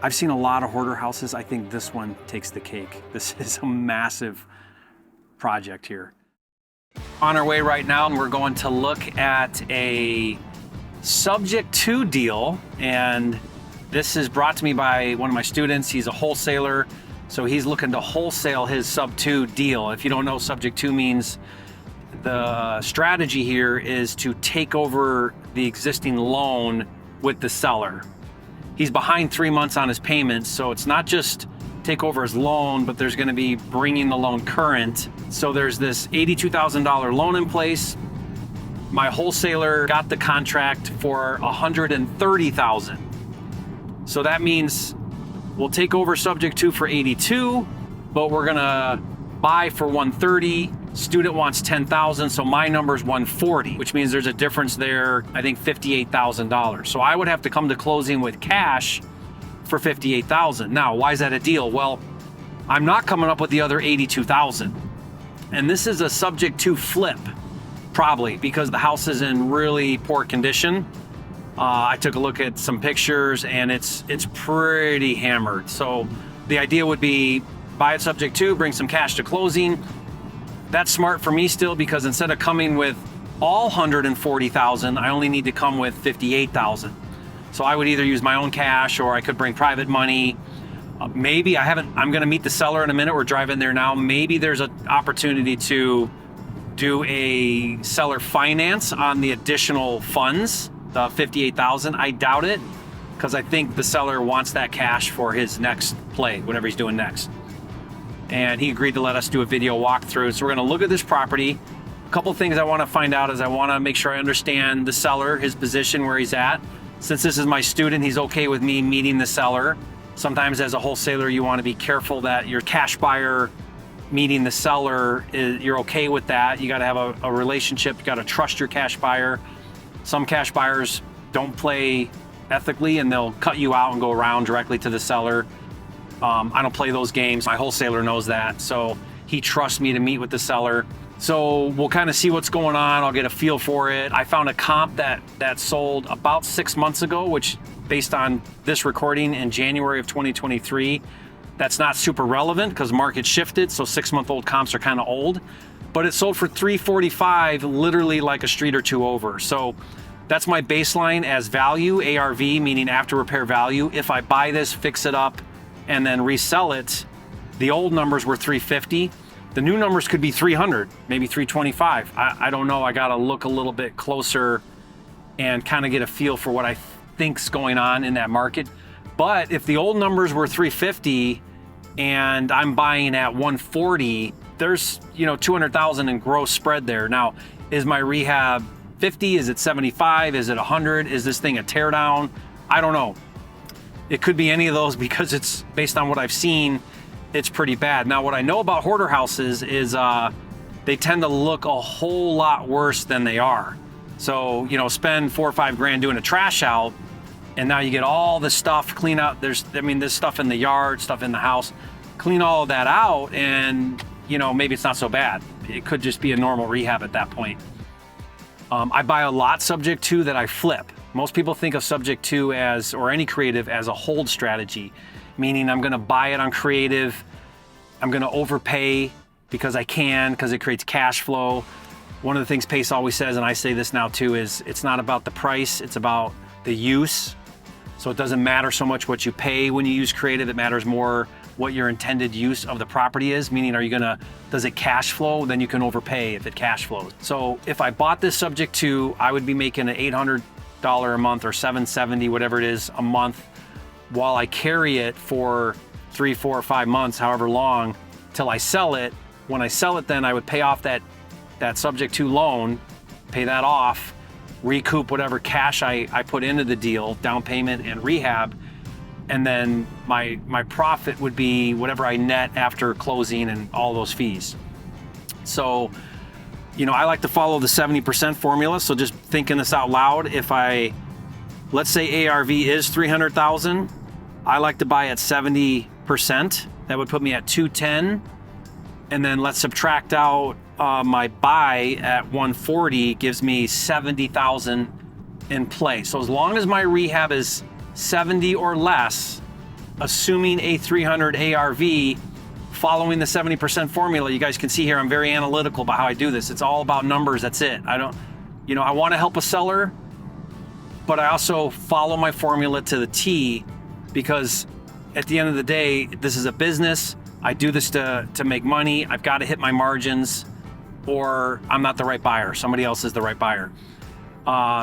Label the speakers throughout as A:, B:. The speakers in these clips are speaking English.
A: I've seen a lot of hoarder houses. I think this one takes the cake. This is a massive project here. On our way right now, and we're going to look at a subject to deal, and this is brought to me by one of my students. He's a wholesaler, so he's looking to wholesale his sub 2 deal. If you don't know, subject to means the strategy here is to take over the existing loan with the seller. He's behind 3 months on his payments, so it's not just take over his loan, but there's going to be bringing the loan current. So there's this $82,000 loan in place. My wholesaler got the contract for $130,000. So that means we'll take over subject to for 82, but we're gonna buy for 130. Student wants 10,000, so my number's 140, which means there's a difference there, I think $58,000. So I would have to come to closing with cash for $58,000. Now, why is that a deal? Well, I'm not coming up with the other $82,000. And this is a subject to flip, probably, because the house is in really poor condition. I took a look at some pictures and it's pretty hammered. So the idea would be buy it subject to, bring some cash to closing. That's smart for me still, because instead of coming with all $140,000, I only need to come with $58,000. So I would either use my own cash or I could bring private money. Maybe I'm gonna meet the seller in a minute. We're driving there now. Maybe there's an opportunity to do a seller finance on the additional funds, the $58,000. I doubt it, because I think the seller wants that cash for his next play, whatever he's doing next. And he agreed to let us do a video walkthrough. So we're gonna look at this property. A couple things I wanna find out is I wanna make sure I understand the seller, his position, where he's at. Since this is my student, he's okay with me meeting the seller. Sometimes as a wholesaler, you wanna be careful that your cash buyer meeting the seller, you're okay with that. You gotta have a relationship, you gotta trust your cash buyer. Some cash buyers don't play ethically and they'll cut you out and go around directly to the seller. I don't play those games. My wholesaler knows that, so he trusts me to meet with the seller. So we'll kind of see what's going on. I'll get a feel for it. I found a comp that sold about 6 months ago, which based on this recording in January of 2023, that's not super relevant because market shifted, so 6-month-old comps are kind of old. But it sold for $345, literally like a street or two over. So that's my baseline as value, ARV, meaning after repair value. If I buy this, fix it up, and then resell it, the old numbers were $350. The new numbers could be $300, maybe $325. I don't know. I got to look a little bit closer and kind of get a feel for what I think's going on in that market. But if the old numbers were $350 and I'm buying at $140, there's, $200,000 in gross spread there. Now, is my rehab 50? Is it 75? Is it 100? Is this thing a teardown? I don't know. It could be any of those, because it's based on what I've seen, it's pretty bad. Now, what I know about hoarder houses is they tend to look a whole lot worse than they are. So, spend $4 or $5 grand doing a trash out, and now you get all this stuff, clean out. There's stuff in the yard, stuff in the house, clean all of that out, and maybe it's not so bad. It could just be a normal rehab at that point. I buy a lot subject to that I flip. Most people think of subject to or any creative as a hold strategy, meaning I'm gonna buy it on creative, I'm gonna overpay because I can, because it creates cash flow. One of the things Pace always says, and I say this now too, is it's not about the price, it's about the use. So it doesn't matter so much what you pay when you use creative, it matters more what your intended use of the property is, meaning does it cash flow? Then you can overpay if it cash flows. So if I bought this subject to, I would be making an $800 a month or $770, whatever it is a month, while I carry it for 3, 4, or 5 months, however long, till I sell it. When I sell it, then I would pay off that subject to loan, pay that off, recoup whatever cash I put into the deal, down payment and rehab, and then my profit would be whatever I net after closing and all those fees. So, I like to follow the 70% formula. So just thinking this out loud, let's say ARV is $300,000, I like to buy at 70%. That would put me at $210. And then let's subtract out my buy at $140, gives me $70,000 in play. So as long as my rehab is 70 or less, assuming a 300 ARV, following the 70% formula. You guys can see here, I'm very analytical about how I do this. It's all about numbers, that's it. I don't, you know, I wanna help a seller, but I also follow my formula to the T, because at the end of the day, this is a business. I do this to make money. I've got to hit my margins, or I'm not the right buyer. Somebody else is the right buyer.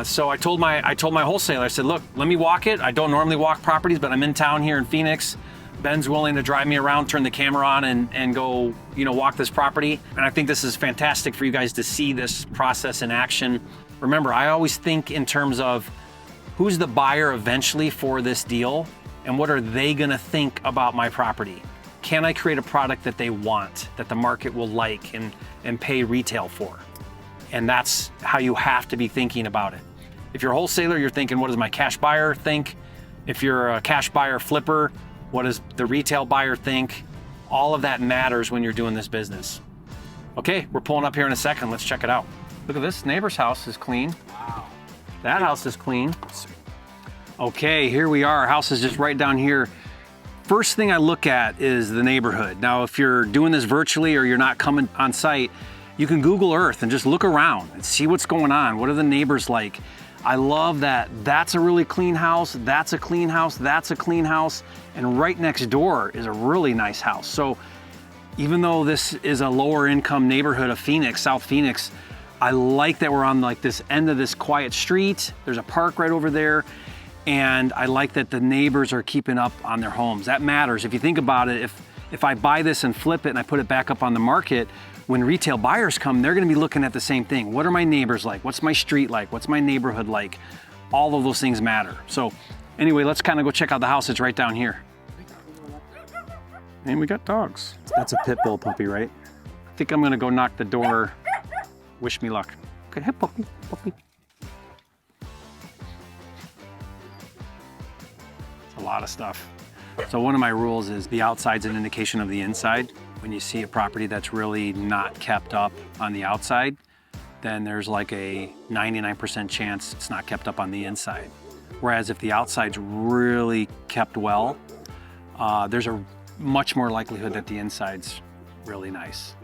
A: So I told my wholesaler, I said, look, let me walk it. I don't normally walk properties, but I'm in town here in Phoenix. Ben's willing to drive me around, turn the camera on, and go, you know, walk this property. And I think this is fantastic for you guys to see this process in action. Remember, I always think in terms of who's the buyer eventually for this deal, and what are they gonna think about my property? Can I create a product that they want, that the market will like and pay retail for? And that's how you have to be thinking about it. If you're a wholesaler, you're thinking, what does my cash buyer think? If you're a cash buyer flipper, what does the retail buyer think? All of that matters when you're doing this business. Okay, we're pulling up here in a second. Let's check it out. Look at this, neighbor's house is clean. Wow. That house is clean. Okay, here we are. Our house is just right down here. First thing I look at is the neighborhood. Now, if you're doing this virtually or you're not coming on site, you can Google Earth and just look around and see what's going on. What are the neighbors like? I love that that's a really clean house, that's a clean house, that's a clean house, and right next door is a really nice house. So even though this is a lower income neighborhood of Phoenix, South Phoenix, I like that we're on like this end of this quiet street. There's a park right over there. And I like that the neighbors are keeping up on their homes. That matters. If you think about it, if I buy this and flip it and I put it back up on the market, when retail buyers come, they're gonna be looking at the same thing. What are my neighbors like? What's my street like? What's my neighborhood like? All of those things matter. So anyway, let's kind of go check out the house. It's right down here. And we got dogs. That's a pit bull puppy, right? I think I'm gonna go knock the door. Wish me luck. Okay, hey, puppy, puppy. A lot of stuff. So one of my rules is the outside's an indication of the inside. When you see a property that's really not kept up on the outside, then there's like a 99% chance it's not kept up on the inside. Whereas if the outside's really kept well, there's a much more likelihood that the inside's really nice.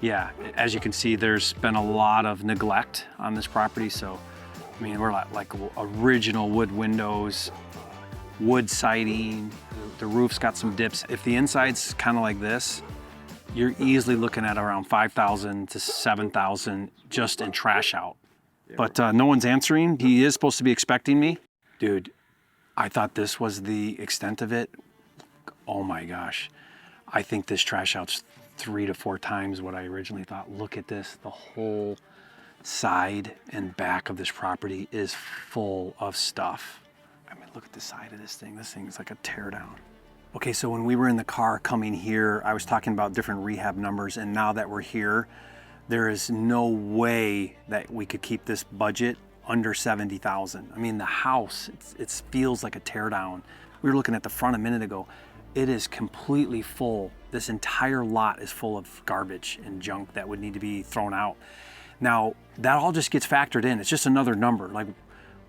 A: Yeah, as you can see, there's been a lot of neglect on this property. So, I mean, we're like original wood windows, wood siding, the roof's got some dips. If the inside's kind of like this, you're easily looking at around 5,000 to 7,000 just in trash out. But no one's answering. He is supposed to be expecting me. Dude, I thought this was the extent of it. Oh my gosh. I think this trash out's 3 to 4 times what I originally thought. Look at this, the whole side and back of this property is full of stuff. I mean, look at the side of this thing. This thing's like a teardown. Okay, so when we were in the car coming here, I was talking about different rehab numbers, and now that we're here, there is no way that we could keep this budget under 70,000. I mean, the house, it feels like a teardown. We were looking at the front a minute ago. It is completely full. This entire lot is full of garbage and junk that would need to be thrown out. Now, that all just gets factored in. It's just another number. Like,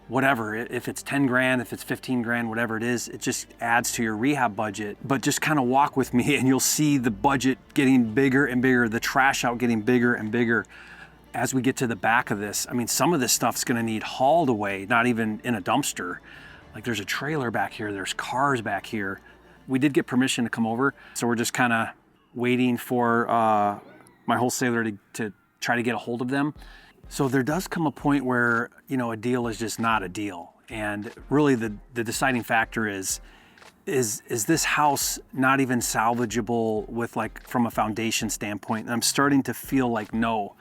A: whatever, if it's 10 grand, if it's 15 grand, whatever it is, it just adds to your rehab budget. But just kind of walk with me and you'll see the budget getting bigger and bigger, the trash out getting bigger and bigger. As we get to the back of this, I mean, some of this stuff's gonna need hauled away, not even in a dumpster. Like there's a trailer back here, there's cars back here. We did get permission to come over, so we're just kind of waiting for my wholesaler to try to get a hold of them. So there does come a point where, you know, a deal is just not a deal. And really the deciding factor is this house not even salvageable with like from a foundation standpoint? And I'm starting to feel like no,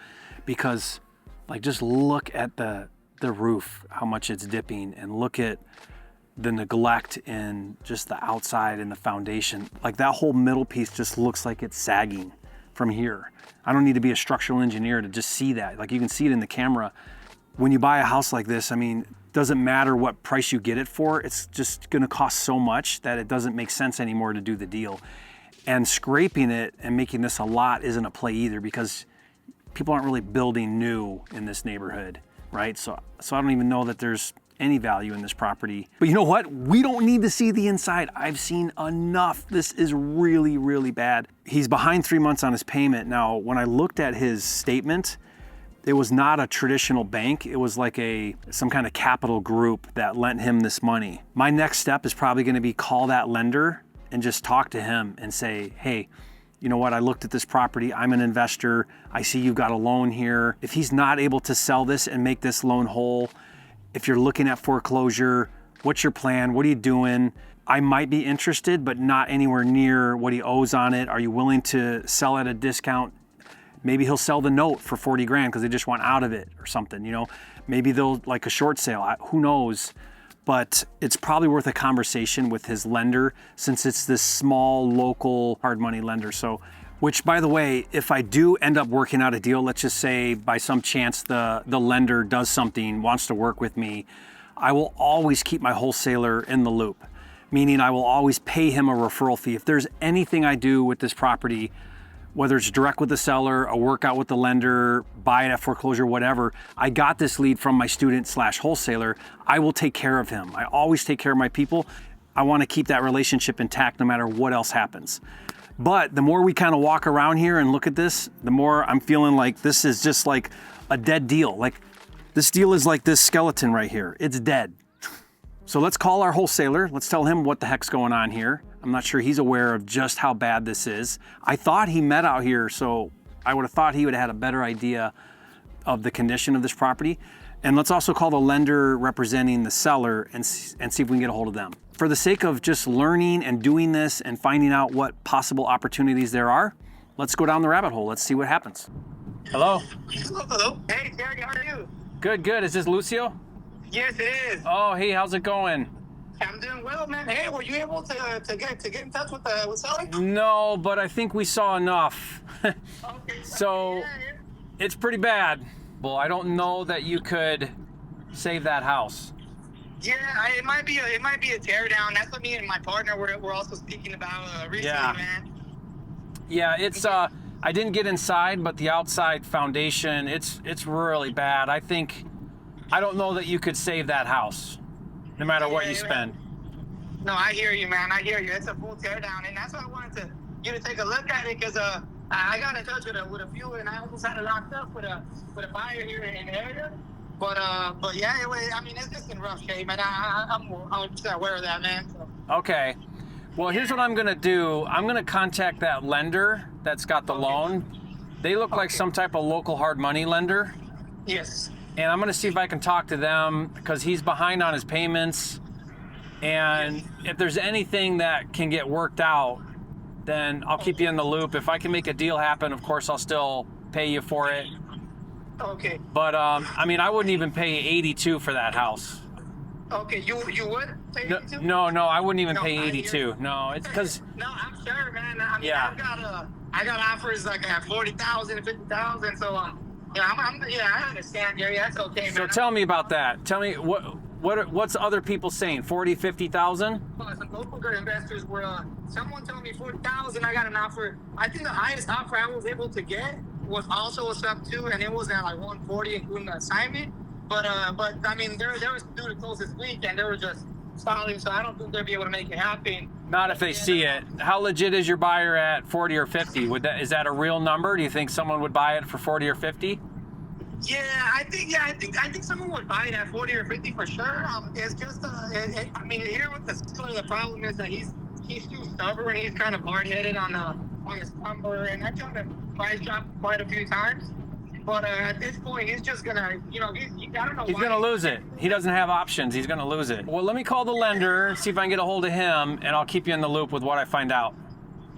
A: because like just look at the roof, how much it's dipping, and look at the neglect in just the outside and the foundation. Like that whole middle piece just looks like it's sagging from here. I don't need to be a structural engineer to just see that. Like you can see it in the camera. When you buy a house like this, I mean, doesn't matter what price you get it for, it's just gonna cost so much that it doesn't make sense anymore to do the deal. And scraping it and making this a lot isn't a play either, because people aren't really building new in this neighborhood, right? So I don't even know that there's any value in this property. But you know what? We don't need to see the inside. I've seen enough. This is really, really bad. He's behind 3 months on his payment. Now, when I looked at his statement, it was not a traditional bank. It was like some kind of capital group that lent him this money. My next step is probably gonna be call that lender and just talk to him and say, hey, you know what, I looked at this property, I'm an investor, I see you've got a loan here. If he's not able to sell this and make this loan whole, if you're looking at foreclosure, what's your plan? What are you doing? I might be interested, but not anywhere near what he owes on it. Are you willing to sell at a discount? Maybe he'll sell the note for 40 grand because they just want out of it or something, you know? Maybe they'll like a short sale, who knows? But it's probably worth a conversation with his lender since it's this small local hard money lender. So, which by the way, if I do end up working out a deal, let's just say by some chance the lender does something, wants to work with me, I will always keep my wholesaler in the loop, meaning I will always pay him a referral fee. If there's anything I do with this property, whether it's direct with the seller, a workout with the lender, buy it at foreclosure, whatever, I got this lead from my student / wholesaler, I will take care of him. I always take care of my people. I wanna keep that relationship intact no matter what else happens. But the more we kind of walk around here and look at this, the more I'm feeling like this is just like a dead deal. Like this deal is like this skeleton right here, it's dead. So let's call our wholesaler. Let's tell him what the heck's going on here. I'm not sure he's aware of just how bad this is. I thought he met out here, so I would have thought he would have had a better idea of the condition of this property. And let's also call the lender representing the seller and see if we can get a hold of them. For the sake of just learning and doing this and finding out what possible opportunities there are, let's go down the rabbit hole. Let's see what happens. Hello?
B: Hello. Hey, Terry, how are you?
A: Good, good. Is this Lucio?
B: Yes, it is.
A: Oh, hey, how's it going?
B: I'm doing well, man. Hey, were you able to get in touch with Wholesaling?
A: No, but I think we saw enough.
B: Okay.
A: So
B: Yeah.
A: it's pretty bad. Well, I don't know that you could save that house.
B: Yeah, it might be a tear down. That's what me and my partner we're also speaking about recently,
A: Yeah.
B: man.
A: Yeah, it's I didn't get inside, but the outside foundation, it's really bad. I don't know that you could save that house, no matter what you spend.
B: No, I hear you, man. I hear you. It's a full tear down, and that's why I wanted you to take a look at it because I got in touch with a few, and I almost had it locked up with a buyer here in the area. But yeah, I mean, it's just in rough shape, man. I'm just aware of that, man. So.
A: Okay. Well, here's what I'm gonna do. I'm gonna contact that lender that's got the loan. They look like some type of local hard money lender.
B: Yes.
A: And I'm gonna see if I can talk to them because he's behind on his payments. And if there's anything that can get worked out, then I'll keep you in the loop. If I can make a deal happen, of course, I'll still pay you for it.
B: Okay.
A: But I mean, I wouldn't even pay 82 for that house.
B: Okay, you would pay 82?
A: No, I wouldn't even pay
B: I
A: 82. No, it's because
B: No, I'm sure, man. I mean,
A: Yeah.
B: I got offers like at 40,000 and 50,000. So yeah, I understand, Gary. That's okay, man.
A: So tell me about that. Tell me what's other people saying? 40, 50,000?
B: Some local good investors were. Someone told me 40,000. I got an offer. I think the highest offer I was able to get was also a sub 2, and it was at like 140, including the assignment. But I mean, there was due to close this week, and they were just stalling. So I don't think they'll be able to make it happen.
A: Not if they see it. How legit is your buyer at 40 or 50? Is that a real number? Do you think someone would buy it for 40 or 50?
B: Yeah, I think someone would buy it at 40 or 50 for sure. It's just, I mean, here with the seller, the problem is that he's too stubborn. He's kind of hard-headed on his number, and I tried to price drop quite a few times. But at this point, he's just gonna, I don't know.
A: He's gonna lose it. He doesn't have options. He's gonna lose it. Well, let me call the lender, see if I can get a hold of him, and I'll keep you in the loop with what I find out.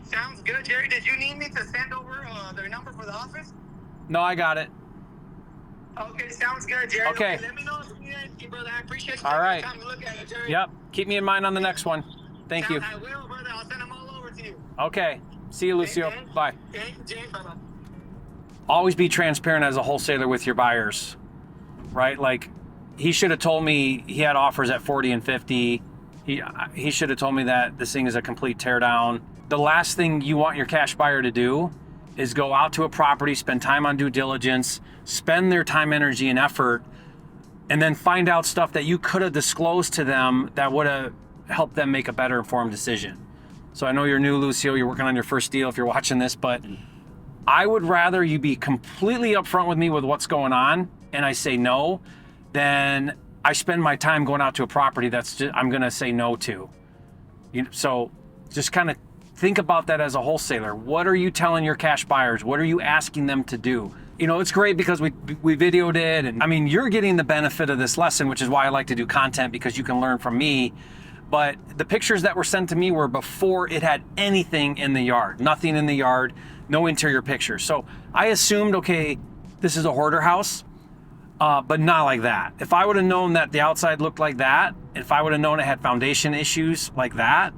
B: Sounds good, Jerry. Did you need me to send over their number for the office?
A: No, I got it.
B: Okay, sounds good, Jerry.
A: Okay.
B: Let me know if you need anything, brother. I appreciate you
A: All right.
B: taking the time to look at it, Jerry.
A: Yep. Keep me in mind on the next one. Thank you.
B: I will, brother. I'll send them all over to you.
A: Okay. See you, Lucio.
B: Thank you.
A: Bye.
B: Thank you, Jerry. Bye-bye.
A: Always be transparent as a wholesaler with your buyers, right? Like, he should have told me he had offers at 40 and 50. He should have told me that this thing is a complete teardown. The last thing you want your cash buyer to do is go out to a property, spend time on due diligence, spend their time, energy, and effort and then find out stuff that you could have disclosed to them that would have helped them make a better informed decision. So I know you're new, Lucio, you're working on your first deal if you're watching this, but I would rather you be completely upfront with me with what's going on and I say no, than I spend my time going out to a property I'm gonna say no to. So just kind of think about that as a wholesaler. What are you telling your cash buyers? What are you asking them to do? It's great because we videoed it, and I mean, you're getting the benefit of this lesson, which is why I like to do content, because you can learn from me. But the pictures that were sent to me were before it had anything in the yard, nothing in the yard, no interior pictures. So I assumed, okay, this is a hoarder house, but not like that. If I would have known that the outside looked like that, if I would have known it had foundation issues like that,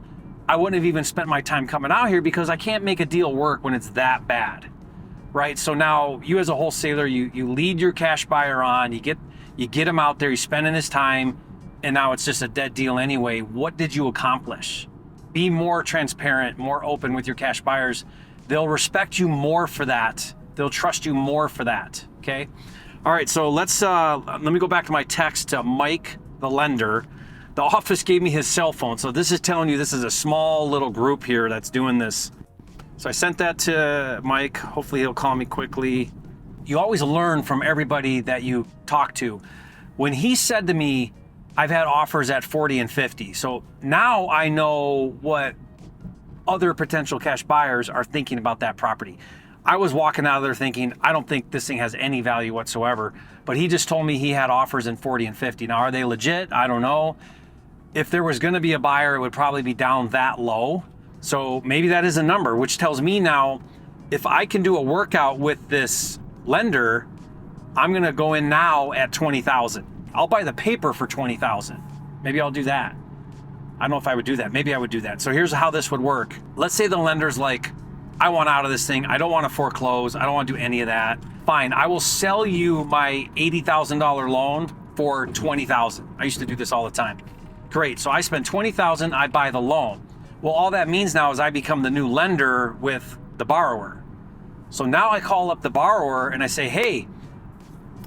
A: I wouldn't have even spent my time coming out here, because I can't make a deal work when it's that bad, right? So now you as a wholesaler, you lead your cash buyer on, you get him out there, he's spending his time, and now it's just a dead deal anyway. What did you accomplish? Be more transparent, more open with your cash buyers. They'll respect you more for that. They'll trust you more for that, okay? All right, so let me go back to my text to Mike, the lender. The office gave me his cell phone. So this is telling you this is a small little group here that's doing this. So I sent that to Mike. Hopefully he'll call me quickly. You always learn from everybody that you talk to. When he said to me, I've had offers at 40 and 50. So now I know what other potential cash buyers are thinking about that property. I was walking out of there thinking, I don't think this thing has any value whatsoever. But he just told me he had offers in 40 and 50. Now, are they legit? I don't know. If there was going to be a buyer, it would probably be down that low. So maybe that is a number, which tells me now, if I can do a workout with this lender, I'm going to go in now at 20,000. I'll buy the paper for 20,000. Maybe I'll do that. I don't know if I would do that. Maybe I would do that. So here's how this would work. Let's say the lender's like, I want out of this thing. I don't want to foreclose. I don't want to do any of that. Fine. I will sell you my $80,000 loan for 20,000. I used to do this all the time. Great. So I spend 20,000. I buy the loan. Well, all that means now is I become the new lender with the borrower. So now I call up the borrower and I say, hey,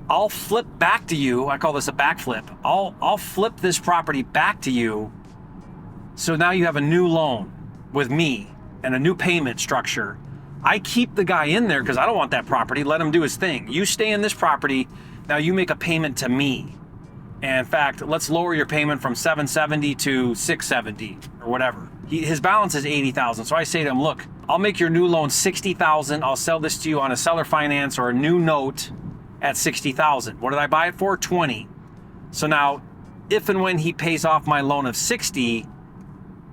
A: I'll flip back to you. I call this a backflip. I'll flip this property back to you. So now you have a new loan with me and a new payment structure. I keep the guy in there because I don't want that property. Let him do his thing. You stay in this property. Now you make a payment to me. And in fact, let's lower your payment from $770 to $670 or whatever. His balance is $80,000. So I say to him, look, I'll make your new loan $60,000. I'll sell this to you on a seller finance or a new note at $60,000. What did I buy it for? $20. So now, if and when he pays off my loan of $60,000,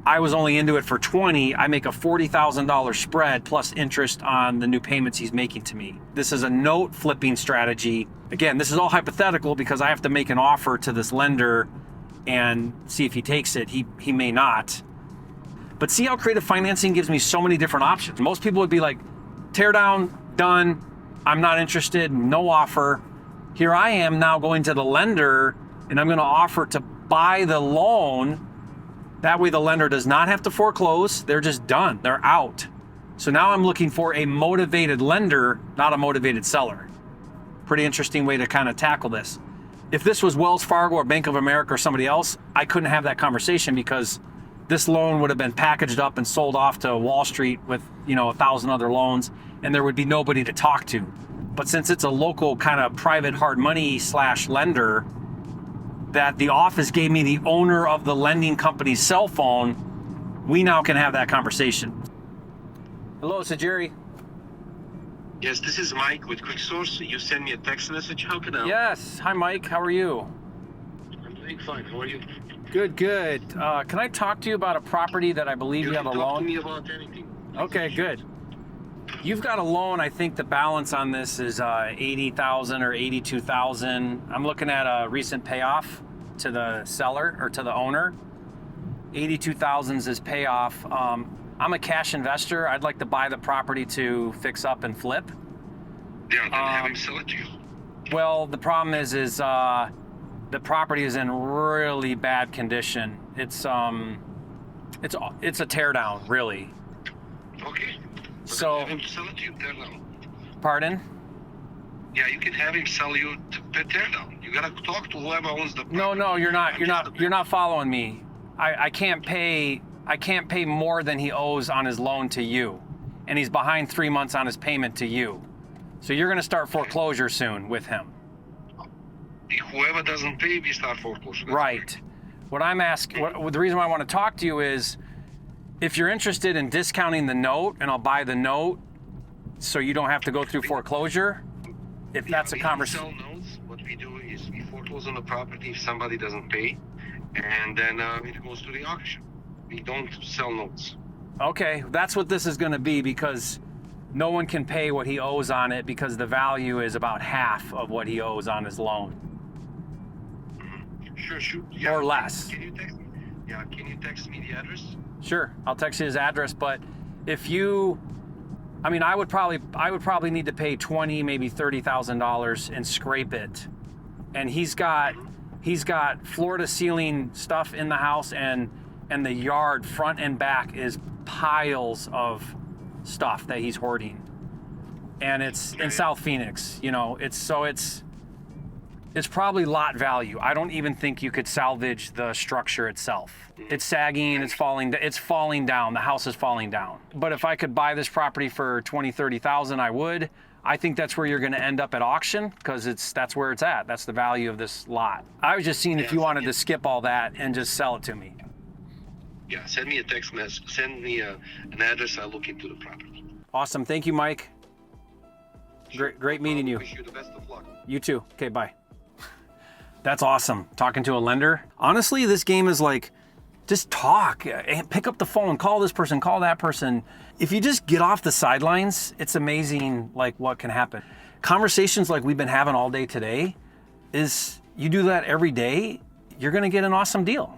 A: I was only into it for $20,000. I make a $40,000 spread plus interest on the new payments he's making to me. This is a note flipping strategy. Again, this is all hypothetical because I have to make an offer to this lender and see if he takes it. He may not. But see how creative financing gives me so many different options. Most people would be like, tear down, done, I'm not interested, no offer. Here I am now going to the lender and I'm going to offer to buy the loan. That way the lender does not have to foreclose. They're just done. They're out. So now I'm looking for a motivated lender, not a motivated seller. Pretty interesting way to kind of tackle this. If this was Wells Fargo or Bank of America or somebody else, I couldn't have that conversation because this loan would have been packaged up and sold off to Wall Street with, 1,000 other loans, and there would be nobody to talk to. But since it's a local kind of private hard money / lender, that the office gave me the owner of the lending company's cell phone, we now can have that conversation. Hello, it's Jerry.
C: Yes, this is Mike with Quickstart. You sent me a text message. How can I help?
A: Yes. Hi, Mike. How are you?
C: I'm doing fine. How are you?
A: Good. Can I talk to you about a property that I believe you have a loan?
C: Talk to me about anything.
A: Okay, good. You've got a loan. I think the balance on this is $80,000 or $82,000. I'm looking at a recent payoff to the seller or to the owner. $82,000 is his payoff. I'm a cash investor. I'd like to buy the property to fix up and flip.
C: Yeah, then have him sell it to you.
A: Well, the problem is the property is in really bad condition. It's a tear down, really.
C: Okay.
A: So
C: have him sell it to you, tear down.
A: Pardon?
C: Yeah, you can have him sell you to tear down. You gotta talk to whoever owns the property.
A: No, you're not.
C: I'm
A: You're
C: just
A: not.
C: the
A: You're not following me. I can't pay. I can't pay more than he owes on his loan to you, and he's behind 3 months on his payment to you. So you're going to start foreclosure soon with him.
C: Whoever doesn't pay, we start foreclosure. That's
A: Right. What I'm asking, the reason why I want to talk to you is, if you're interested in discounting the note, and I'll buy the note, so you don't have to go through foreclosure. If that's a
C: we don't
A: conversation.
C: sell notes. What we do is we foreclose on the property if somebody doesn't pay, and then it goes to the auction. We don't sell notes.
A: Okay, that's what this is going to be, because no one can pay what he owes on it because the value is about half of what he owes on his loan.
C: Sure, shoot.
A: Or less.
C: Can you text me? Yeah, can you text me the address?
A: Sure, I'll text you his address, but if you, I mean, I would probably need to pay $20,000, maybe $30,000 and scrape it. And he's got floor to ceiling stuff in the house, and the yard front and back is piles of stuff that he's hoarding. And it's in South Phoenix, you know, it's probably lot value. I don't even think you could salvage the structure itself. It's sagging, it's falling down. The house is falling down. But if I could buy this property for $20,000, $30,000, I would. I think that's where you're going to end up at auction, because that's where it's at. That's the value of this lot. I was just seeing if you wanted to skip all that and just sell it to me.
C: Yeah, send me a text message. Send me an address. I'll look into the property.
A: Awesome. Thank you, Mike. Great meeting you.
C: Wish you the best of luck.
A: You too. Okay, bye. That's awesome. Talking to a lender. Honestly, this game is like, just talk. Pick up the phone. Call this person. Call that person. If you just get off the sidelines, it's amazing like what can happen. Conversations like we've been having all day today, is you do that every day, you're going to get an awesome deal.